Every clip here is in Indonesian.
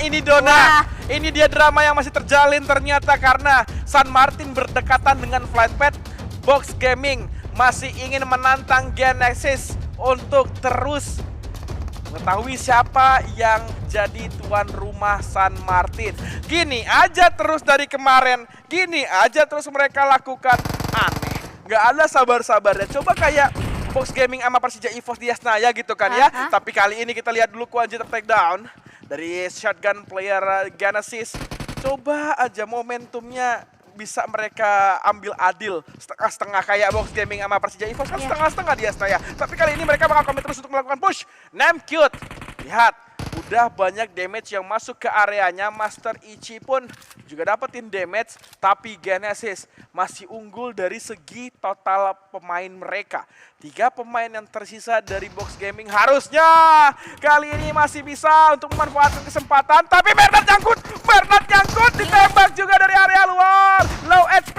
ini Dona. Ini dia drama yang masih terjalin ternyata karena San Martin berdekatan dengan Flightpad. Box Gaming masih ingin menantang Genesis untuk terus mengetahui siapa yang jadi tuan rumah San Martin. Gini aja terus dari kemarin, gini aja terus mereka lakukan. Aneh, nggak ada sabar-sabarnya. Coba kayak Box Gaming sama Persija EVOS di Yasnaya gitu kan ya. Tapi kali ini kita lihat dulu Quanjita takedown dari shotgun player Genesis. Coba aja momentumnya bisa mereka ambil adil setengah-setengah kayak Box Gaming sama Persija EVOS kan setengah-setengah di Yasnaya. Tapi kali ini mereka bakal komit terus untuk melakukan push. Namcute, lihat, udah banyak damage yang masuk ke areanya. Master Ichi pun juga dapetin damage, tapi Genesis masih unggul dari segi total pemain mereka. 3 pemain yang tersisa dari Box Gaming harusnya kali ini masih bisa untuk memanfaatkan kesempatan. Tapi Bernard nyangkut, ditembak juga dari area luar. Low HP,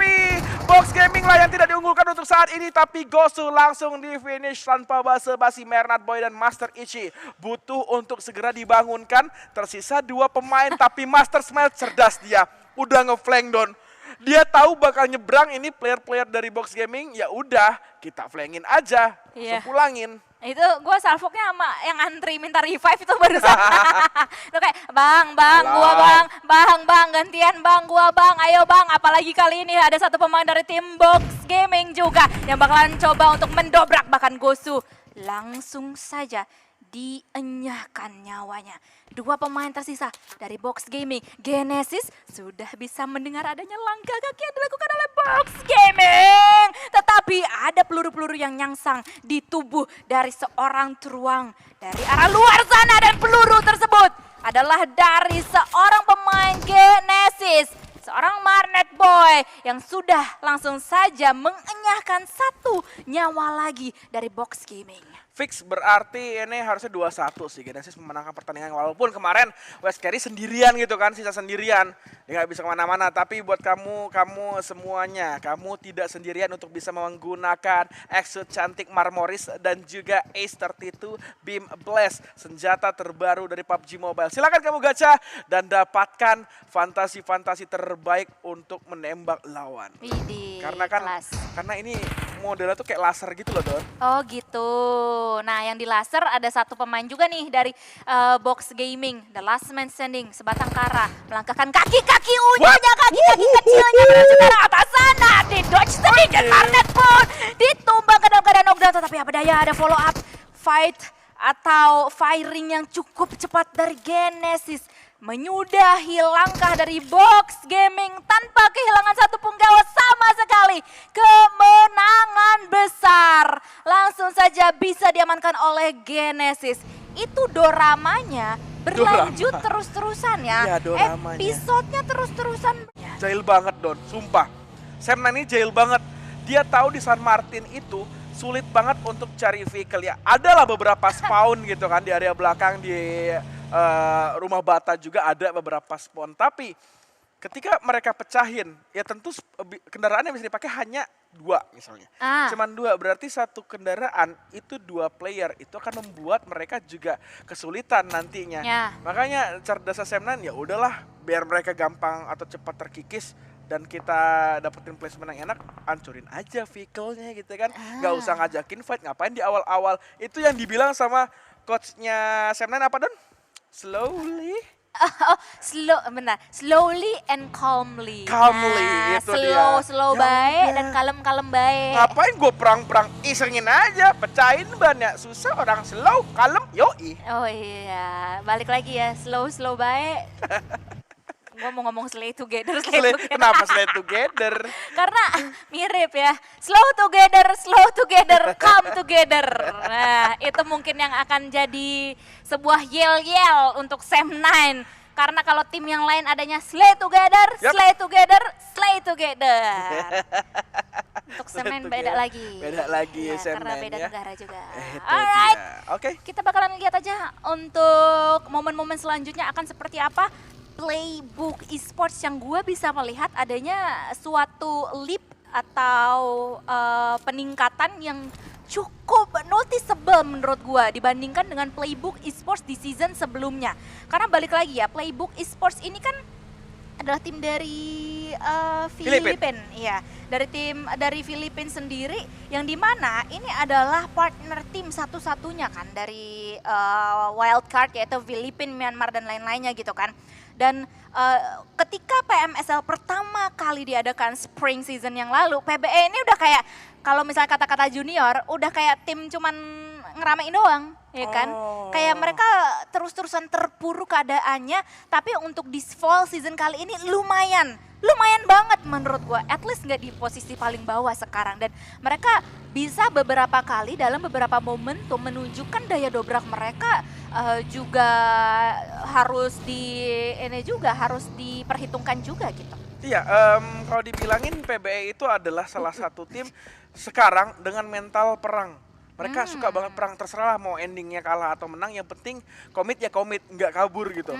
Box Gaming lah yang tidak diunggulkan untuk saat ini. Tapi Gosu langsung di finish tanpa basa-basi. Bernard Boy dan Master Ichi butuh untuk segera dibangunkan. Tersisa 2 pemain, tapi Master Smile cerdas dia. Udah ngeflank down. Dia tahu bakal nyebrang ini player-player dari Box Gaming, ya udah kita flangin aja, pulangin. Itu gue salvoknya sama yang antri minta revive itu barusan. Itu kayak bang, gua bang, gantian bang, gua bang, ayo bang. Apalagi kali ini ada satu pemain dari tim Box Gaming juga yang bakalan coba untuk mendobrak bahkan Gosu. Langsung saja dienyahkan nyawanya. 2 pemain tersisa dari Box Gaming. Genesis sudah bisa mendengar adanya langkah kaki yang dilakukan oleh Box Gaming. Tetapi ada peluru-peluru yang nyangsang di tubuh dari seorang Truang dari arah luar sana. Dan peluru tersebut adalah dari seorang pemain Genesis. Seorang Marnet Boy yang sudah langsung saja mengenyahkan 1 nyawa lagi dari Box Gaming. Fix berarti ini harusnya 2-1 sih. Genesis memenangkan pertandingan walaupun kemarin West Carry sendirian gitu kan, sisa sendirian. Dia nggak bisa kemana-mana, tapi buat kamu semuanya, kamu tidak sendirian untuk bisa menggunakan Exo cantik Marmoris dan juga Ace 32 Beam Blast, senjata terbaru dari PUBG Mobile. Silakan kamu gacha dan dapatkan fantasi-fantasi terbaik untuk menembak lawan. Widih, karena ini modelnya tuh kayak laser gitu loh, Don. Oh gitu. Nah yang di laser ada 1 pemain juga nih dari Box Gaming. The Last Man Standing, sebatang kara. Melangkahkan kaki-kaki unyanya, kaki-kaki kecilnya menuju ke arah atas sana. Di dodge sedikit, Marnet pun ditumbang ke dalam keadaan knockdown. Tetapi apa daya ada follow up fight atau firing yang cukup cepat dari Genesis. Menyudahi langkah dari Box Gaming tanpa kehilangan 1 punggawa sama sekali. Kemenangan besar langsung saja bisa diamankan oleh Genesis. Itu doramanya berlanjut terus-terusan ya. Episodenya terus-terusan. Jahil banget Don, sumpah. Sam ini jahil banget. Dia tahu di San Martin itu sulit banget untuk cari vehicle ya. Adalah beberapa spawn gitu kan di area belakang di rumah bata juga ada beberapa spawn. Tapi ketika mereka pecahin, ya tentu kendaraan yang bisa dipakai hanya 2 misalnya. Cuman 2, berarti 1 kendaraan itu 2 player. Itu akan membuat mereka juga kesulitan nantinya. Makanya cerdas Semnan ya udahlah, biar mereka gampang atau cepat terkikis dan kita dapetin placement yang enak, hancurin aja vehicle-nya gitu kan. Gak usah ngajakin fight, ngapain di awal-awal. Itu yang dibilang sama coachnya Semnan apa Don? Slowly. Slowly and calmly. Itu slow baik dan kalem baik. Ngapain gue perang-perang, isengin aja, pecahin bannya. Susah orang slow, kalem, yoi. Oh iya, balik lagi ya, slow baik. Gue mau ngomong slay together. Kenapa slay together? Karena mirip ya, slow together, come together. Nah, itu mungkin yang akan jadi sebuah yel-yel untuk Sam9. Karena kalau tim yang lain adanya slay together. Untuk Sam9 beda lagi. Beda lagi ya, Sam9 karena beda ya. negara juga. Alright, Oke. Kita bakalan lihat aja untuk momen-momen selanjutnya akan seperti apa. Playbook esports yang gue bisa melihat adanya suatu leap atau peningkatan yang cukup noticeable menurut gua dibandingkan dengan Playbook Esports di season sebelumnya. Karena balik lagi ya, Playbook Esports ini kan adalah tim dari Filipina, ya, dari Filipina sendiri, yang dimana ini adalah partner tim satu-satunya kan dari wildcard, yaitu Filipina, Myanmar dan lain-lainnya gitu kan. Dan ketika PMSL pertama kali diadakan spring season yang lalu, PBE ini udah kayak, kalau misalnya kata-kata junior, udah kayak tim cuman ngeramein doang, ya kan? Kayak mereka terus-terusan terpuruk keadaannya, tapi untuk di fall season kali ini lumayan banget menurut gue. At least nggak di posisi paling bawah sekarang, dan mereka bisa beberapa kali dalam beberapa momentum menunjukkan daya dobrak mereka. Juga harus harus diperhitungkan juga gitu. Iya, kalau dibilangin PBE itu adalah salah satu tim sekarang dengan mental perang. Mereka suka banget perang, terserah mau endingnya kalah atau menang, yang penting komit ya komit, nggak kabur gitu.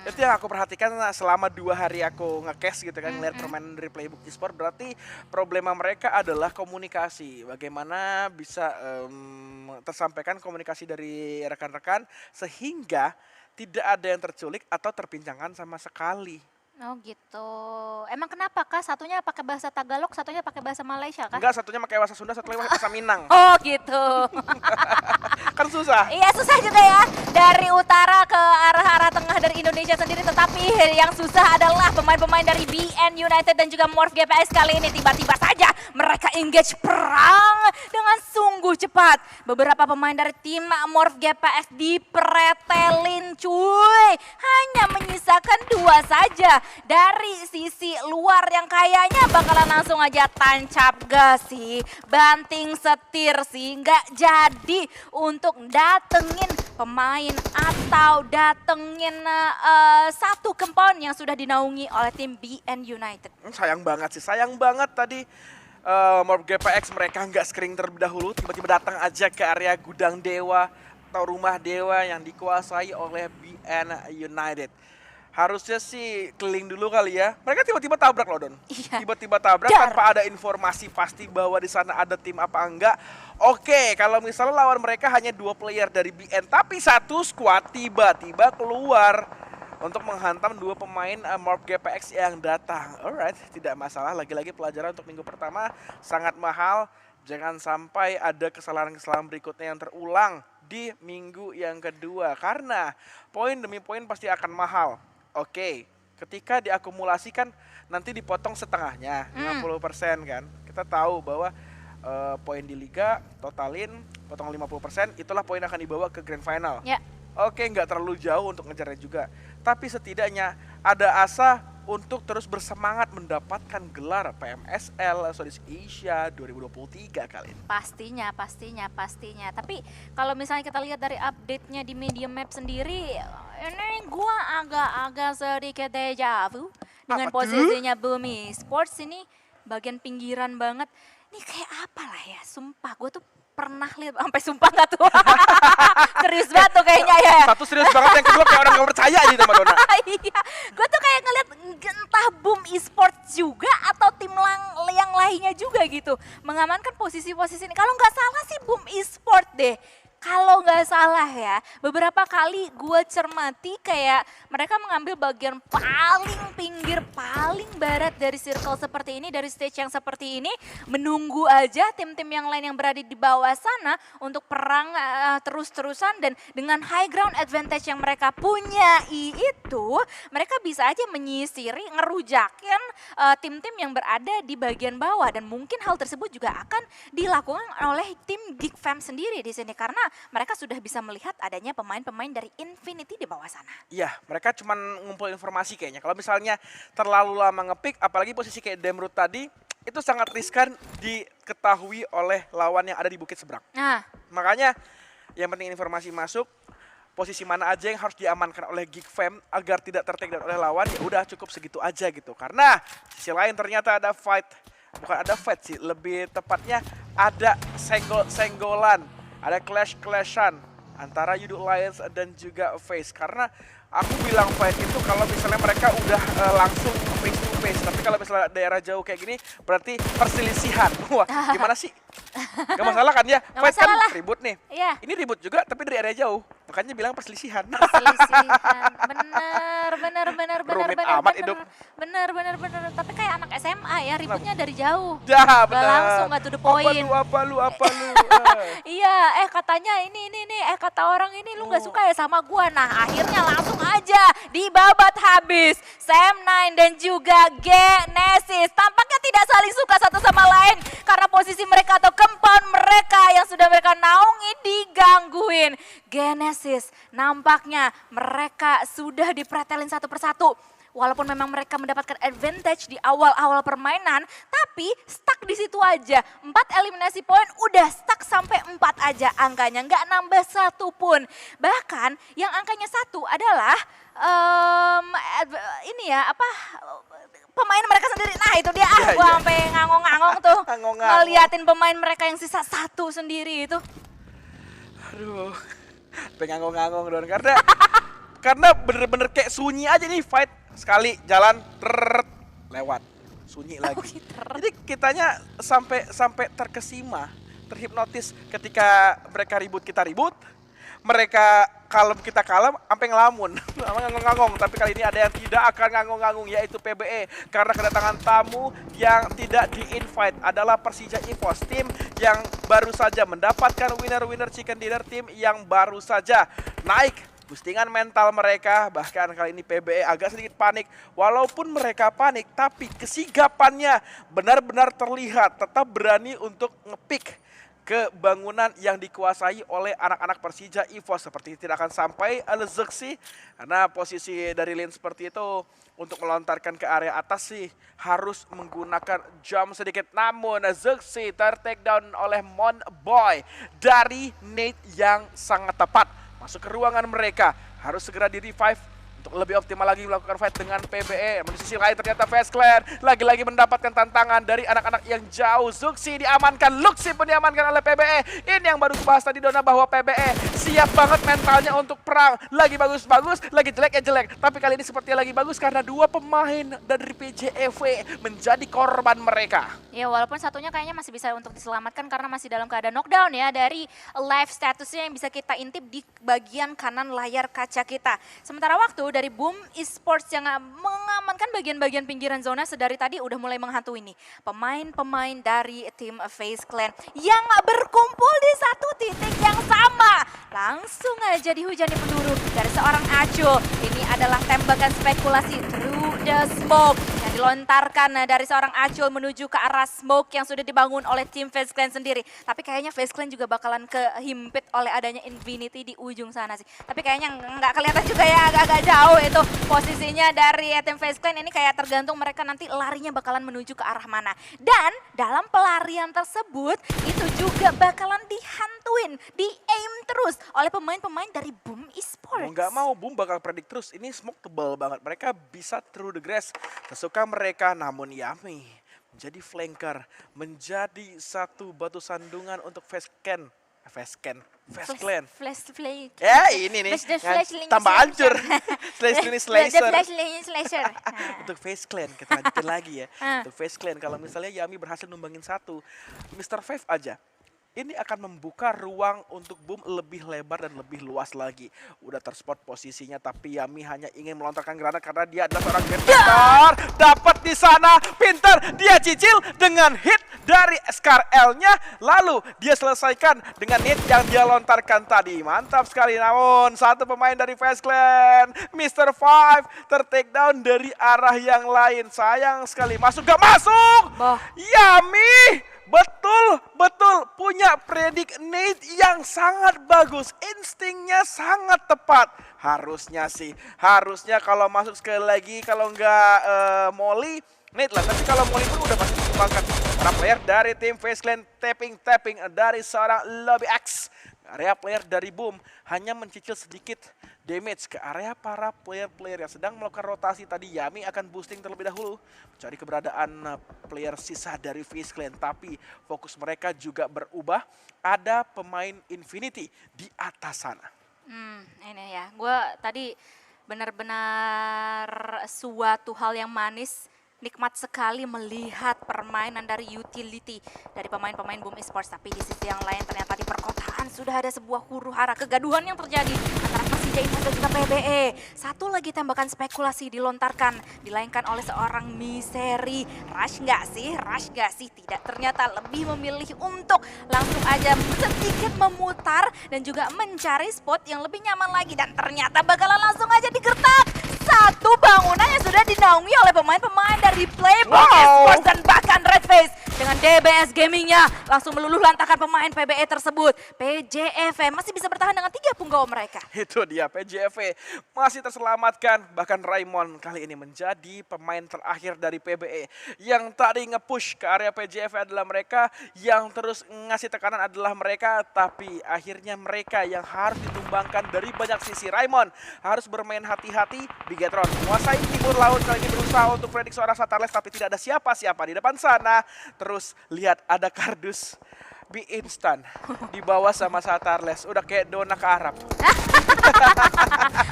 Itu yang aku perhatikan selama 2 hari aku nge-cast gitu kan, ngeliat permainan dari Playbook Esports. Berarti problema mereka adalah komunikasi. Bagaimana bisa tersampaikan komunikasi dari rekan-rekan sehingga tidak ada yang terculik atau terpincangkan sama sekali. Oh gitu. Emang kenapa kah? Satunya pakai bahasa Tagalog, satunya pakai bahasa Malaysia kah? Enggak, satunya pakai bahasa Sunda, satunya pakai bahasa Minang. Oh gitu. Kan susah. Iya susah juga ya. Dari utara ke arah tengah dari Indonesia sendiri. Tetapi yang susah adalah pemain-pemain dari BN United dan juga Morph GPX kali ini. Tiba-tiba saja mereka engage perang dengan sungguh cepat. Beberapa pemain dari tim Morph GPX dipretelin cuy. Hanya menyisakan 2 saja. Dari sisi luar yang kayaknya bakalan langsung aja tancap gas sih, banting setir sih, nggak jadi untuk datengin pemain atau datengin satu compound yang sudah dinaungi oleh tim BN United. Sayang banget tadi Morph GPX mereka nggak screening terlebih dahulu, tiba-tiba datang aja ke area gudang dewa atau rumah dewa yang dikuasai oleh BN United. Harusnya sih keliling dulu kali ya. Mereka tiba-tiba tabrak loh, Don. Iya. Tiba-tiba tabrak tanpa ada informasi pasti bahwa di sana ada tim apa enggak. Oke, kalau misalnya lawan mereka hanya 2 player dari BN, tapi satu squad tiba-tiba keluar untuk menghantam 2 pemain Morph GPX yang datang. Alright, tidak masalah. Lagi-lagi pelajaran untuk minggu pertama sangat mahal. Jangan sampai ada kesalahan-kesalahan berikutnya yang terulang di minggu yang kedua. Karena poin demi poin pasti akan mahal. Oke, ketika diakumulasikan nanti dipotong setengahnya, 50% kan. Kita tahu bahwa poin di liga totalin, potong 50%, itulah poin yang akan dibawa ke grand final. Ya. Oke, nggak terlalu jauh untuk ngejarnya juga. Tapi setidaknya ada asa untuk terus bersemangat mendapatkan gelar PMSL Southeast Asia 2023 kali ini. Pastinya. Tapi kalau misalnya kita lihat dari update-nya di media map sendiri, ini gua agak-agak sedikit deja vu dengan posisinya Bumi Sports ini bagian pinggiran banget. Ini kayak apa lah ya, sumpah gue tuh pernah lihat, sampai sumpah gak tuh? Serius banget tuh kayaknya ya. Satu serius banget, yang kedua kayak orang gak percaya aja sama Dona. Iya, gue tuh kayak ngeliat entah Boom Esports juga atau tim yang lainnya juga gitu. Mengamankan posisi-posisi ini. Kalau nggak salah sih Boom Esports deh. Kalau nggak salah ya, beberapa kali gue cermati kayak mereka mengambil bagian paling pinggir, paling barat dari circle seperti ini, dari stage yang seperti ini, menunggu aja tim-tim yang lain yang berada di bawah sana untuk perang terus-terusan, dan dengan high ground advantage yang mereka punya itu, mereka bisa aja menyisiri, ngerujakin tim-tim yang berada di bagian bawah, dan mungkin hal tersebut juga akan dilakukan oleh tim Geek Fam sendiri di sini karena mereka sudah bisa melihat adanya pemain-pemain dari Infinity di bawah sana. Iya, mereka cuma ngumpul informasi kayaknya. Kalau misalnya terlalu lama ngepick, apalagi posisi kayak Demrut tadi, itu sangat riskan diketahui oleh lawan yang ada di Bukit Seberang. Nah, makanya yang penting informasi masuk, posisi mana aja yang harus diamankan oleh Geek Fam agar tidak tertake oleh lawan, ya udah cukup segitu aja gitu. Karena sisi lain ternyata ada fight, bukan ada fight sih, lebih tepatnya ada senggol-senggolan. Ada clash-clashan antara Yuduk Lions dan juga FaZe. Karena Aku bilang fight itu kalau misalnya mereka udah langsung face to face. Tapi kalau misalnya daerah jauh kayak gini berarti perselisihan. Wah, gimana sih? Gak masalah kan ya? Gak Fight kan masalah. ribut nih. Iya. Ini ribut juga tapi dari area jauh. Makanya bilang perselisihan. Perselisihan. Bener. Rumit amat hidup. Bener. Tapi kayak anak SMA ya, ributnya dari jauh. Ya, Gak bener. langsung, gak to the point. Apa lu? Iya, katanya ini, kata orang ini lu gak suka ya sama gua. Nah, akhirnya langsung aja dibabat habis. Sam9 dan juga Genesis tampaknya tidak saling suka satu sama lain karena posisi mereka atau compound mereka yang sudah mereka naungi digangguin. Genesis nampaknya mereka sudah dipretelin satu persatu. Walaupun memang mereka mendapatkan advantage di awal-awal permainan, tapi stuck di situ aja. 4 eliminasi poin udah stuck sampai 4 aja angkanya, nggak nambah satu pun. Bahkan yang angkanya 1 adalah pemain mereka sendiri. Nah itu dia, gua sampai ngangong-ngangong tuh. Ngeliatin pemain mereka yang sisa 1 sendiri itu. Aduh, pengen ngangong-ngangong dong karena bener-bener kayak sunyi aja nih fight. Sekali jalan lewat sunyi lagi. Jadi kitanya sampai terkesima, terhipnotis ketika mereka ribut kita ribut, mereka kalem kita kalem, sampai ngelamun, ngangong-ngangong. Tapi kali ini ada yang tidak akan ngangong-ngangong yaitu PBE karena kedatangan tamu yang tidak di-invite adalah Persija EVOS, tim yang baru saja mendapatkan winner chicken dinner, tim yang baru saja naik boostingan mental mereka. Bahkan kali ini PBE agak sedikit panik. Walaupun mereka panik, tapi kesigapannya benar-benar terlihat. Tetap berani untuk ngepick ke bangunan yang dikuasai oleh anak-anak Persija EVOS. Seperti tidak akan sampai Zexi. Karena posisi dari lane seperti itu untuk melontarkan ke area atas sih harus menggunakan jump sedikit. Namun Zexi ter-take down oleh Monboy dari nade yang sangat tepat. Masuk ke ruangan mereka, harus segera di-revive untuk lebih optimal lagi melakukan fight dengan PBE. Di sisi lain ternyata FaZe lagi-lagi mendapatkan tantangan dari anak-anak yang jauh. Zuxi diamankan, Luxi pun diamankan oleh PBE. Ini yang baru dibahas tadi Dona bahwa PBE siap banget mentalnya untuk perang. Lagi bagus-bagus, lagi jelek ya jelek. Tapi kali ini sepertinya lagi bagus karena 2 pemain dari PJEV menjadi korban mereka. Ya walaupun satunya kayaknya masih bisa untuk diselamatkan karena masih dalam keadaan knockdown ya dari live statusnya yang bisa kita intip di bagian kanan layar kaca kita. Sementara waktu dari Boom Esports yang mengamankan bagian-bagian pinggiran zona sedari tadi udah mulai menghantui nih pemain-pemain dari tim FaZe Clan yang berkumpul di satu titik yang sama. Langsung aja dihujani peluru dari seorang Acul. Ini adalah tembakan spekulasi through the smoke yang dilontarkan dari seorang Acul menuju ke arah smoke yang sudah dibangun oleh tim FaZe Clan sendiri. Tapi kayaknya FaZe Clan juga bakalan kehimpit oleh adanya Infinity di ujung sana sih. Tapi kayaknya nggak kelihatan juga ya, agak-agak jauh itu posisinya dari tim FaZe Clan ini, kayak tergantung mereka nanti larinya bakalan menuju ke arah mana. Dan dalam pelarian tersebut itu juga bakalan dihantuin, di-aim terus oleh pemain-pemain dari Boom Esports. Mau nggak mau Boom bakal predik terus, ini smoke tebal banget. Mereka bisa through the grass sesuka mereka, namun Yami menjadi flanker, menjadi satu batu sandungan untuk FaZe Clan. Ya ini nih, tambah hancur. Slasher. Untuk FaZe Clan, kita lanjutin lagi ya. Untuk FaZe Clan, kalau misalnya Yami berhasil numbangin 1, Mr. Five aja, ini akan membuka ruang untuk Boom lebih lebar dan lebih luas lagi. Udah terspot posisinya, tapi Yami hanya ingin melontarkan granat karena dia adalah seorang pintar. Dapat di sana, pintar. Dia cicil dengan hit dari SKRL-nya. Lalu dia selesaikan dengan hit yang dia lontarkan tadi. Mantap sekali. Namun satu pemain dari FaZe Clan, Mr. Five, ter-take down dari arah yang lain. Sayang sekali. Masuk gak masuk? Yami betul punya predik nade yang sangat bagus. Instingnya sangat tepat. Harusnya kalau masuk sekali lagi, kalau nggak molly, nade lah. Tapi kalau molly pun udah pasti dikembangkan. Para player dari tim FaZe Clan tapping dari seorang Lobby X. Area player dari Boom hanya mencicil sedikit damage ke area para player-player yang sedang melakukan rotasi tadi. Yami akan boosting terlebih dahulu mencari keberadaan player sisa dari FaZe Clan, tapi fokus mereka juga berubah. Ada pemain Infinity di atas sana. Ini ya, gue tadi benar-benar suatu hal yang manis. Nikmat sekali melihat permainan dari utility dari pemain-pemain Boom Esports. Tapi di sisi yang lain ternyata di perkotaan sudah ada sebuah huru-hara kegaduhan yang terjadi antara Persija Invest dan juga PBE. Satu lagi tembakan spekulasi dilontarkan, dilayangkan oleh seorang Misery. Rush nggak sih? Rush nggak sih? Tidak, ternyata lebih memilih untuk langsung aja sedikit memutar dan juga mencari spot yang lebih nyaman lagi. Dan ternyata bakalan langsung aja digertak. Satu bangunan yang sudah dinaungi oleh pemain-pemain dari Playbook Esports dan bahkan Redface dengan DBS Gamingnya langsung meluluh lantakan pemain PBE tersebut. PJEV masih bisa bertahan dengan 3 punggawa mereka. Itu dia, PJEV masih terselamatkan. Bahkan Raimon kali ini menjadi pemain terakhir dari PBE. Yang tadi nge-push ke area PJEV adalah mereka, yang terus ngasih tekanan adalah mereka. Tapi akhirnya mereka yang harus ditumbangkan dari banyak sisi. Raimon harus bermain hati-hati. Bigetron menguasai timur laut, kali ini berusaha untuk predik seorang Satarles, tapi tidak ada siapa-siapa di depan sana. Terus lihat ada kardus Bi instan di bawah sama Satarles, udah kayak dona ke Arab.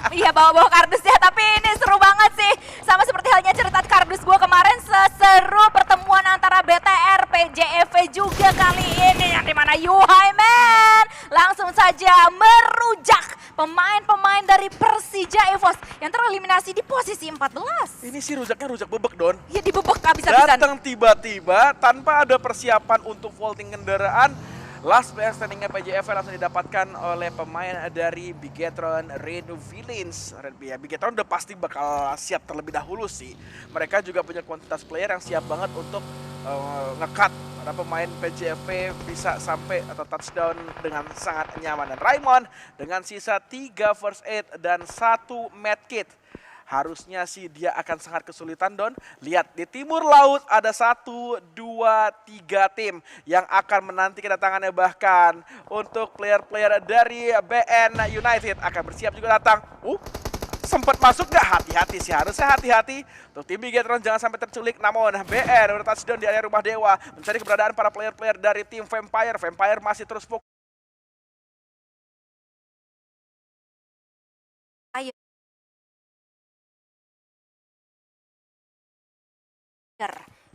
Iya, bawa-bawa kardus ya, tapi ini seru banget sih. Sama seperti halnya cerita kardus gue kemarin, seseru pertemuan antara BTR, PJEV juga kali ini. Yang dimana Yuhaiman langsung saja merujak pemain-pemain dari Persija EVOS yang tereliminasi di posisi 14. Ini sih rujaknya rujak bebek, Don. Ya dibebek habis-habisan. Datang tiba-tiba tanpa ada persiapan untuk vaulting kendaraan. Last player standingnya PJEV langsung didapatkan oleh pemain dari Bigetron Red Villains. Ya, Bigetron udah pasti bakal siap terlebih dahulu sih. Mereka juga punya kuantitas player yang siap banget untuk nge-cut para pemain PJEV bisa sampai atau touchdown dengan sangat nyaman. Dan Raimon dengan sisa 3 first aid dan 1 medkit. Harusnya sih dia akan sangat kesulitan, Don. Lihat di timur laut ada 1, 2, 3 tim yang akan menanti kedatangannya, bahkan untuk player-player dari BN United akan bersiap juga datang. Sempat masuk gak? Hati-hati sih, harusnya hati-hati. Untuk tim Bigetron jangan sampai terculik. Namun BN udah touchdown di area rumah dewa, mencari keberadaan para player-player dari tim Vampire. Vampire masih terus fokus.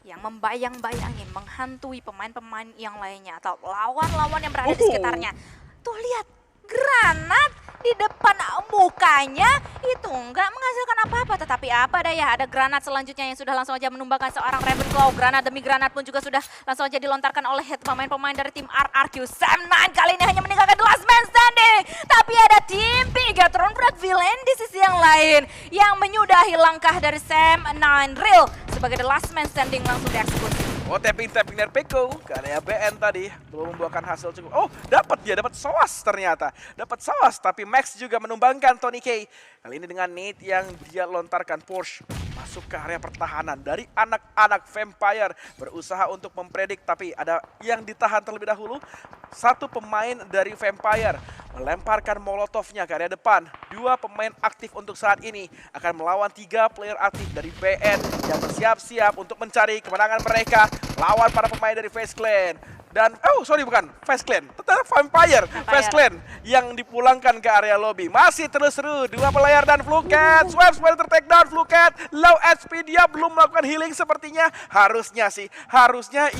Yang membayang-bayangin, menghantui pemain-pemain yang lainnya atau lawan-lawan yang berada di sekitarnya. Tuh lihat, granat di depan mukanya itu nggak menghasilkan apa-apa. Tetapi apa daya, ada granat selanjutnya yang sudah langsung aja menumbangkan seorang Ravenclaw. Granat demi granat pun juga sudah langsung aja dilontarkan oleh pemain-pemain dari tim RRQ. Sam9 kali ini hanya meninggalkan the last man standing. Tapi ada tim Bigetron Red Villain di sisi yang lain yang menyudahi langkah dari Sam9 Real sebagai the last man standing langsung dieksekusi. Tapping dari Peko ke area BN tadi belum membuahkan hasil cukup. Dapat SOAS ternyata. Dapat SOAS, tapi Max juga menumbangkan Tony K. Kali ini dengan nade yang dia lontarkan, Porsche masuk ke area pertahanan dari anak-anak Vampire. Berusaha untuk mempredik, tapi ada yang ditahan terlebih dahulu. Satu pemain dari Vampire melemparkan molotovnya ke area depan. 2 pemain aktif untuk saat ini akan melawan 3 player aktif dari BN yang bersiap-siap untuk mencari kemenangan mereka lawan para pemain dari FaZe Clan. Dan, bukan FaZe Clan, tetap Vampire. FaZe Clan yang dipulangkan ke area lobby. Masih terus seru, 2 player dan Fluket. Swap Spider takedown Fluket. Low HP, dia belum melakukan healing sepertinya. Harusnya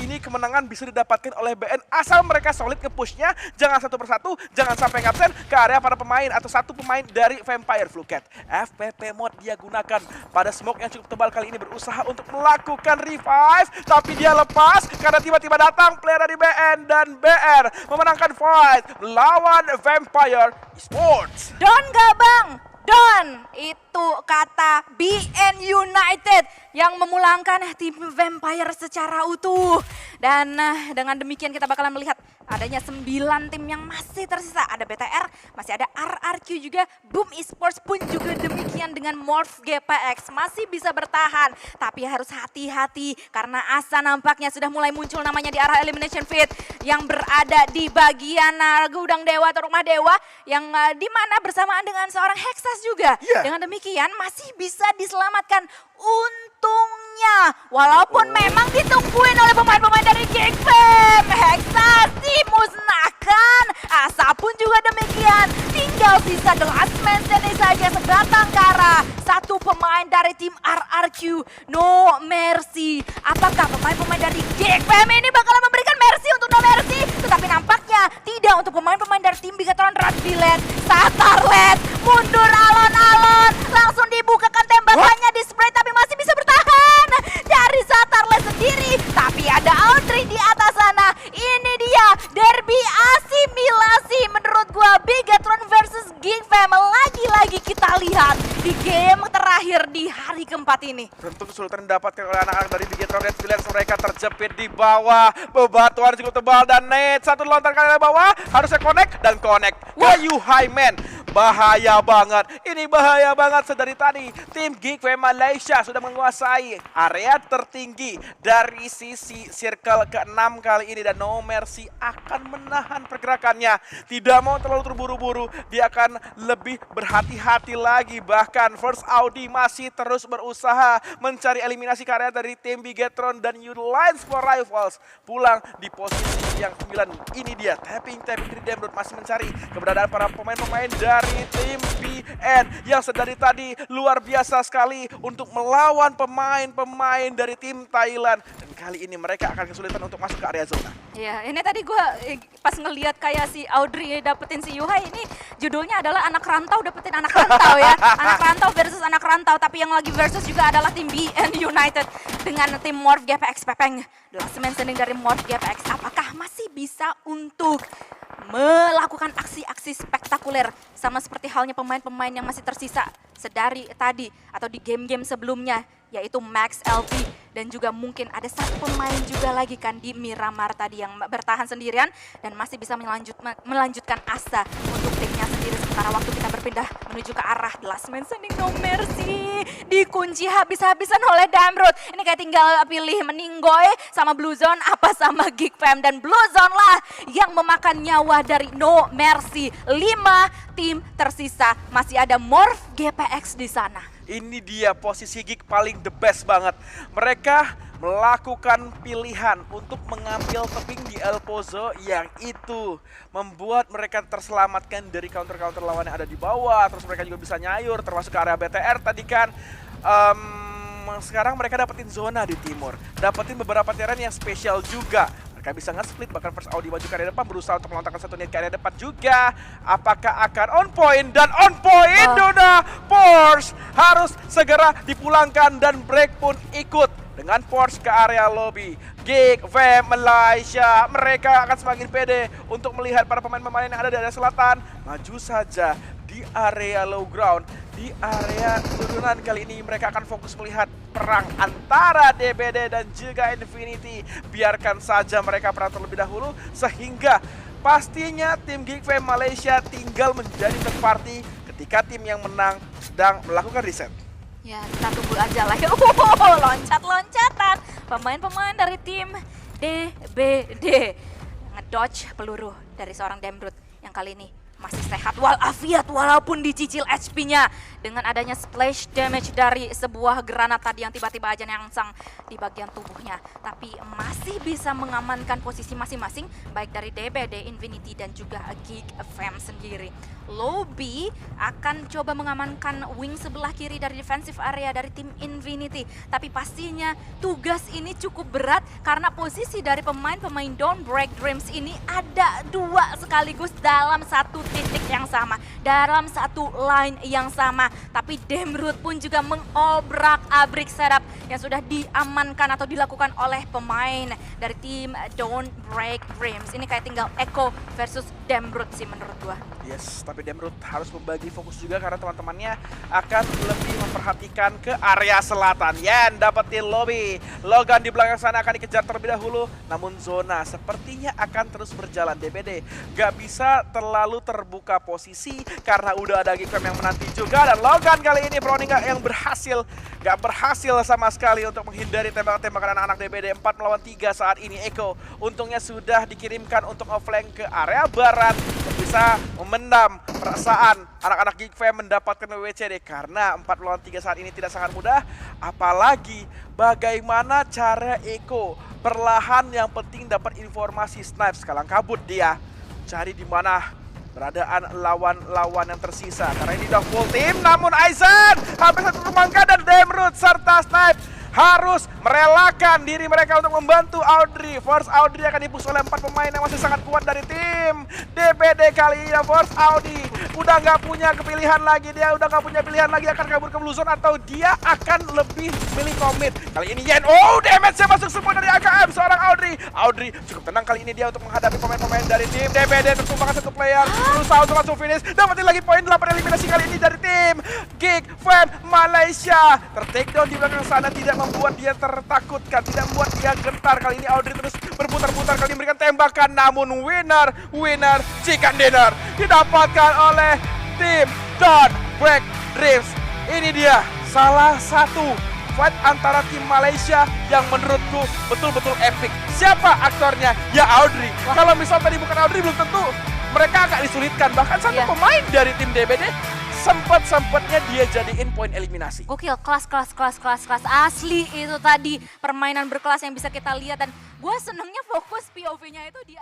ini kemenangan bisa didapatkan oleh BN asal mereka solid nge-pushnya. Jangan satu persatu, jangan sampai ngabsen ke area para pemain atau satu pemain dari Vampire. Fluket, FPP mode dia gunakan pada smoke yang cukup tebal kali ini, berusaha untuk melakukan revive. Tapi dia lepas karena tiba-tiba datang player dari BN, dan BR memenangkan fight melawan Vampire Esports. Don gak bang? Don, itu kata BN United yang memulangkan tim Vampire secara utuh. Dan dengan demikian kita bakalan melihat adanya 9 tim yang masih tersisa. Ada BTR, masih ada RRQ juga, Boom Esports pun juga demikian dengan Morph GPX. Masih bisa bertahan, tapi harus hati-hati karena Asa nampaknya sudah mulai muncul namanya di arah Elimination Feed yang berada di bagian gudang dewa atau rumah dewa yang dimana bersamaan dengan seorang Hexas juga. Dengan demikian masih bisa diselamatkan untungnya. Walaupun memang ditungguin oleh pemain-pemain dari Geek Fam. Hexas dimusnahkan. bukan? Asa pun juga demikian. Tinggal sisa The Last Man Standing saja sebatang kara. Satu pemain dari tim RRQ, No Mercy. Apakah pemain-pemain dari GFM ini bakalan memberikan mercy untuk No Mercy? Tetapi nampaknya tidak untuk pemain-pemain dari tim Bigatron Red Village. Satarlet mundur alon-alon. Langsung dibukakan tembakannya di spray tapi masih bisa bertahan dari Satarlet sendiri. Tapi ada Audrey di atas sana. Ini dia derby asimilasi menurut gua Bigatron versus GFM. Lagi-lagi kita lihat di game terakhir di hari keempat ini. Tentu kesulitan didapatkan oleh anak-anak dari Bigatron Red Village. Mereka terjepit di bawah. Bebatuan cukup tebal dan net. Satu lontarkan ke bawah. Harusnya connect dan connect. Ke Yuhaiman. Bahaya banget. Ini bahaya banget. Sedari tadi tim GFM Malaysia sudah menguasai area tertinggi dari sisi circle ke-6 kali ini. Dan No Mercy akan menahan pergerakannya. Tidak mau terlalu terburu-buru. Dia akan lebih berhati-hati lagi. Bahkan First Audi masih terus berusaha mencari eliminasi karya dari tim Bigatron dan Uline Sport Rivals pulang di posisi yang 9. Ini dia tapping dari Demrut masih mencari keberadaan para pemain-pemain dari tim BN yang sedari tadi luar biasa sekali untuk melawan pemain-pemain dari tim Thailand. Dan kali ini mereka akan kesulitan untuk masuk ke area zona. Ya, ini tadi gue pas ngelihat kayak si Audrey dapetin si Yuhai, ini judulnya adalah anak rantau dapetin anak rantau ya. Anak rantau versus anak rantau, tapi yang lagi versus juga adalah tim BN United dengan tim Morph GPX Pepeng. The Last Man Standing dari Morph GPX, apakah masih bisa untuk melakukan aksi-aksi spektakuler sama seperti halnya pemain-pemain yang masih tersisa sedari tadi atau di game-game sebelumnya, yaitu Max LP dan juga mungkin ada satu pemain juga lagi kan di Miramar tadi yang bertahan sendirian dan masih bisa melanjutkan asa untuk timnya sendiri. Sementara waktu kita berpindah menuju ke arah The Last Man Standing No Mercy dikunci habis-habisan oleh Damrut. Ini kayak tinggal pilih meninggoy sama Blue Zone apa sama GFM, dan Blue Zone lah yang memakan nyawa dari No Mercy. 5 tim tersisa, masih ada Morph GPX di sana. Ini dia posisi Geek paling the best banget. Mereka melakukan pilihan untuk mengambil tebing di El Pozo yang itu membuat mereka terselamatkan dari counter-counter lawan yang ada di bawah. Terus mereka juga bisa nyayur termasuk ke area BTR tadi kan. Sekarang mereka dapetin zona di timur. Dapetin beberapa terrain yang spesial juga. Mereka bisa nge-split, bahkan First Audi maju ke area depan, berusaha untuk melontarkan satu net ke area depan juga. Apakah akan on point? Dan on point, Dona Porsche harus segera dipulangkan dan break pun ikut dengan Porsche ke area lobby. GFM Malaysia, mereka akan semakin pede untuk melihat para pemain-pemain yang ada di area selatan maju saja di area low ground. Di area turunan kali ini mereka akan fokus melihat perang antara DBD dan juga Infinity. Biarkan saja mereka perang terlebih dahulu sehingga pastinya tim GFM Malaysia tinggal menjadi third party ketika tim yang menang sedang melakukan reset. Ya, kita tunggu aja lah. Loncat-loncatan pemain-pemain dari tim DBD ngedodge peluru dari seorang Damrut yang kali ini masih sehat walafiat walaupun dicicil HP-nya dengan adanya splash damage dari sebuah granat tadi yang tiba-tiba aja nyangsang di bagian tubuhnya. Tapi masih bisa mengamankan posisi masing-masing baik dari DBD, Infinity dan juga GFM sendiri. Lobby akan coba mengamankan wing sebelah kiri dari defensive area dari tim Infinity. Tapi pastinya tugas ini cukup berat karena posisi dari pemain-pemain Don't Break Dreams ini ada 2 sekaligus dalam satu titik yang sama, dalam satu line yang sama. Tapi Damrut pun juga mengobrak-abrik setup yang sudah diamankan atau dilakukan oleh pemain dari tim Don't Break Dreams. Ini kayak tinggal Echo versus Damrut sih menurut gua. Yes, tapi Damrut harus membagi fokus juga karena teman-temannya akan lebih memperhatikan ke area selatan. Yan dapetin lobby. Logan di belakang sana akan dikejar terlebih dahulu. Namun zona sepertinya akan terus berjalan. DBD gak bisa terlalu terbuka posisi karena udah ada GFM yang menanti juga. Dan Logan kali ini Browning gak berhasil sama sekali untuk menghindari tembakan-tembakan anak-anak DBD. 4 melawan 3 saat ini. Echo untungnya sudah dikirimkan untuk offlane ke area barat. Bisa memendam perasaan anak-anak GFM mendapatkan WWCD karena 4 melawan 3 saat ini tidak sangat mudah. Apalagi bagaimana cara Echo perlahan yang penting dapat informasi snipe. Sekarang kabut dia. cari di mana beradaan lawan-lawan yang tersisa. Karena ini udah full tim, namun Aizen hampir satu rumangga dan Demrut serta Snipe harus merelakan diri mereka untuk membantu Audrey. Force Audrey akan dipush oleh 4 pemain yang masih sangat kuat dari tim DBD kali ini. Force Audrey udah nggak punya kepilihan lagi, dia udah nggak punya pilihan lagi akan kabur ke blue zone atau dia akan lebih milih komit. Kali ini Yen, damage-nya masuk semua dari AKM seorang Audrey. Audrey cukup tenang kali ini dia untuk menghadapi pemain-pemain dari tim DBD. Tertumpahkan satu player, berusaha untuk langsung finish. Dapetin lagi poin 8 eliminasi kali ini dari tim Geek Fam Malaysia. Ter-takedown di belakang sana tidak membuat dia tertakutkan, tidak membuat dia gentar. Kali ini Audrey terus berputar-putar kali memberikan tembakan, namun winner chicken dinner didapatkan oleh tim Don't Break Dreams. Ini dia salah satu fight antara tim Malaysia yang menurutku betul-betul epic. Siapa aktornya? Ya Audrey. Kalau misal tadi bukan Audrey belum tentu mereka agak disulitkan. Bahkan satu pemain dari tim DBD sempet-sempetnya dia jadiin poin eliminasi. Gokil, kelas asli itu tadi, permainan berkelas yang bisa kita lihat, dan gue senengnya fokus POV-nya itu dia.